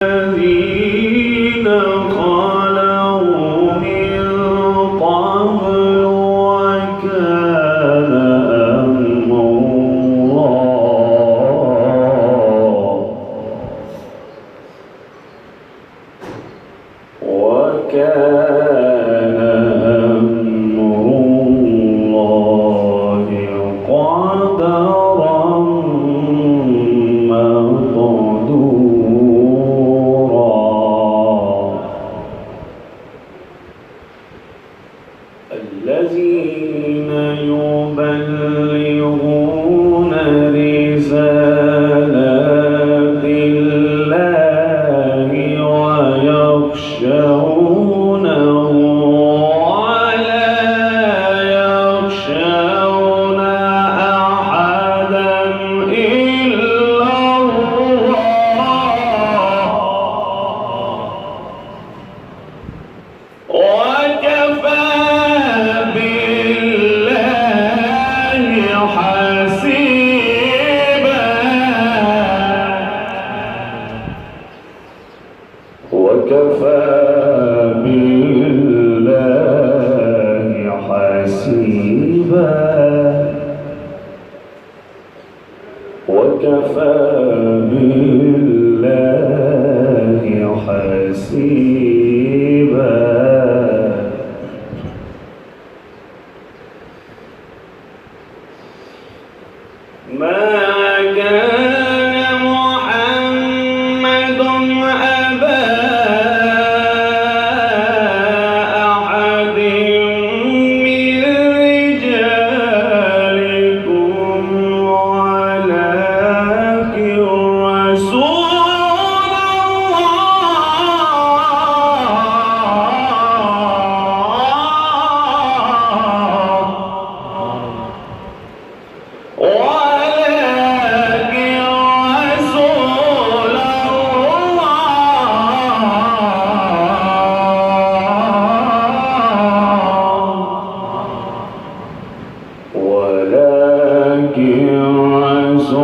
الذين خلوا من قبل وكان أمر الله قدرا مقدورا. الذين يبلغون رسالات الله ويخشونه ولا يخشون أحدا إلا الله وكفى بالله حسيبا وكفى بالله حسيبا. ما كان محمد أبا أحد من رجالكم ولكن رسول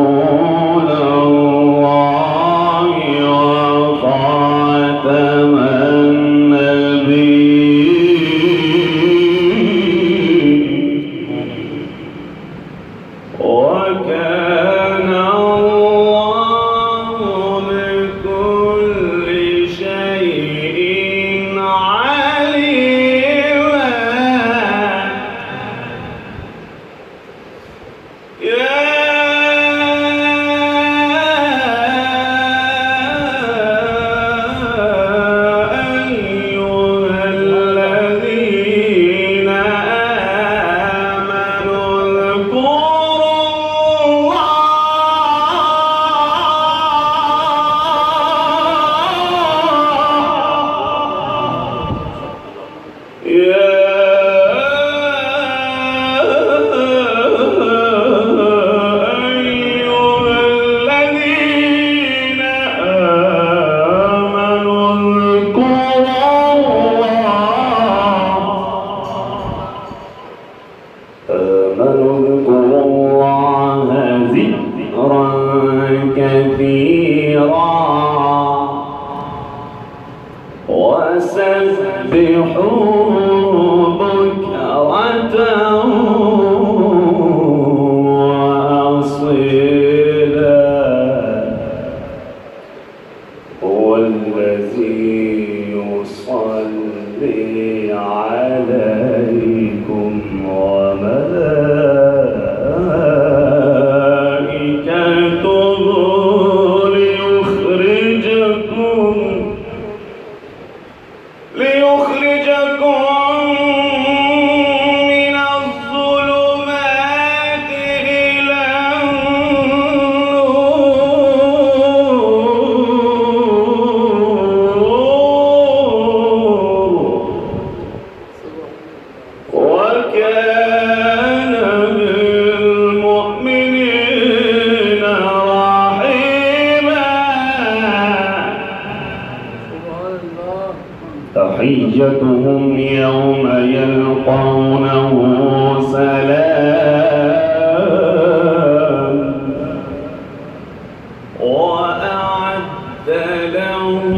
رسول الله وخاتم النبيين وكان الله بكل شيء عليما. اذكروا الله ذكرا كثيرا وسبحوه بكرة وأصيلا. هو الذي يصلي عليكم وملائكته ليخرجكم من الظلمات إلى النور وكان بالمؤمنين رحيما. تحيتهم يوم يلقونه سلام وأعد لهم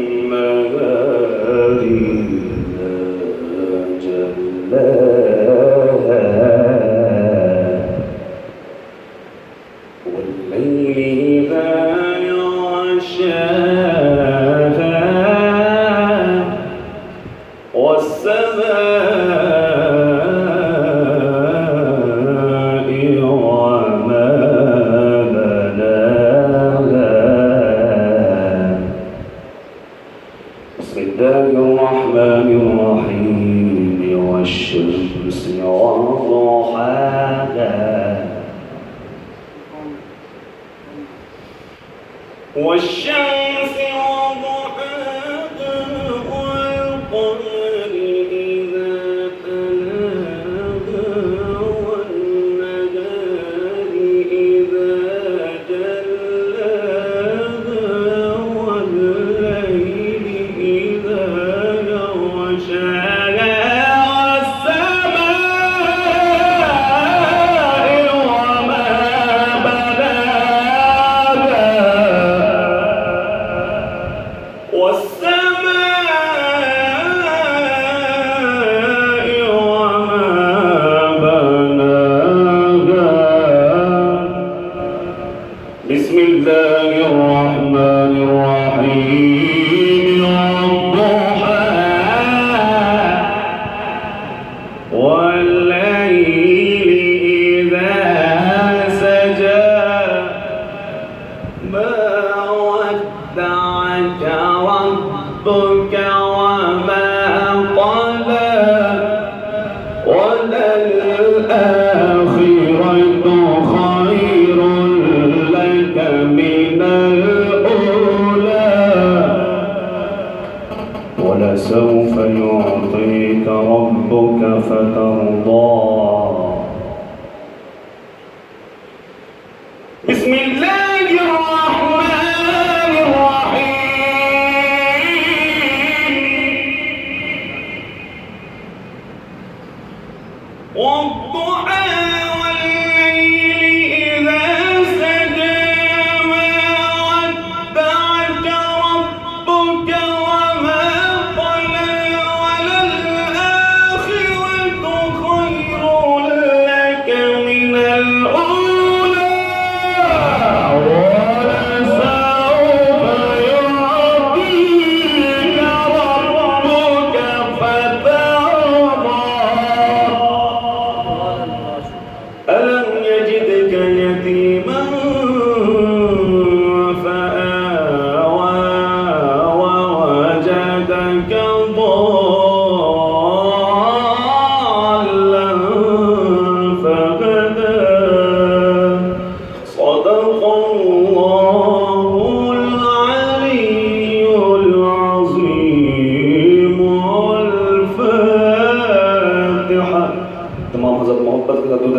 والنهار إذا جلاها والليل إذا يغشاها والسماء وما بناها بسم الله الرحمن الرحيم والشمس وضحاها والشمس وضحاها والقمر إذا تلاها والنهار إذا جلاها والليل إذا يغشاها والسماء وما بناها بسم الله الرحمن الرحيم والضحى والليل إذا سجى ما ودعك ربك وما قلى وللآخرة خير لك من الأولى ولسوف يعطيك ربك فترضى بسم الله الرحمن الرحيم والضحى والليل إذا سجى ما ودعك ربك وما قلى وللآخرة خير لك من الأولى ولسوف يعطيك ربك فترضى ألم يجدك يتيما فآوى ووجدك ضالا فهدى صدق الله العلي العظيم الفاتحة تمام حضرت محبت